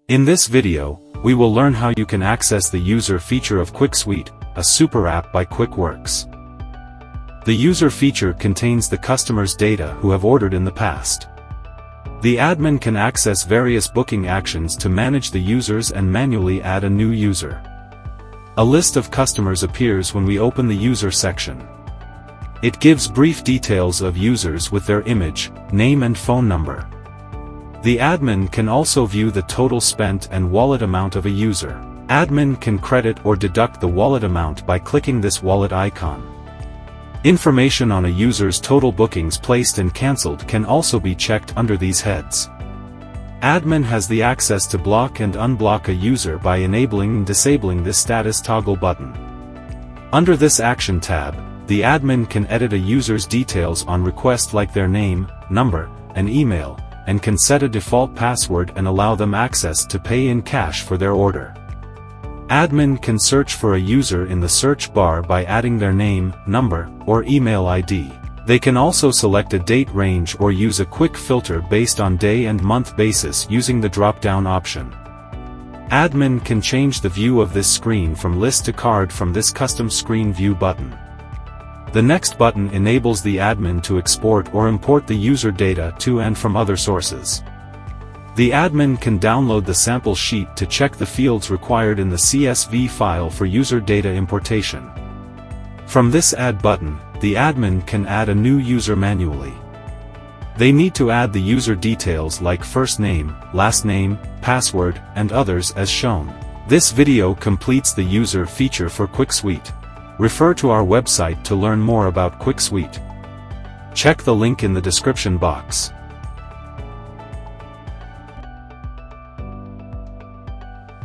In this video, we will learn how you can access the user feature of Quicksuite, a super app by Quickworks. The user feature contains the customer's data who have ordered in the past. The admin can access various booking actions to manage the users and manually add a new user. A list of customers appears when we open the user section. It gives brief details of users with their image, name and phone number. The admin can also view the total spent and wallet amount of a user. Admin can credit or deduct the wallet amount by clicking this wallet icon. Information on a user's total bookings placed and cancelled can also be checked under these heads. Admin has the access to block and unblock a user by enabling and disabling this status toggle button. Under this action tab, the admin can edit a user's details on request like their name, number, and email, and can set a default password and allow them access to pay in cash for their order. Admin can search for a user in the search bar by adding their name, number, or email ID. They can also select a date range or use a quick filter based on day and month basis using the drop-down option. Admin can change the view of this screen from list to card from this custom screen view button. The next button enables the admin to export or import the user data to and from other sources. The admin can download the sample sheet to check the fields required in the CSV file for user data importation. From this Add button, the admin can add a new user manually. They need to add the user details like first name, last name, password, and others as shown. This video completes the user feature for Quicksuite. Refer to our website to learn more about Quicksuite. Check the link in the description box.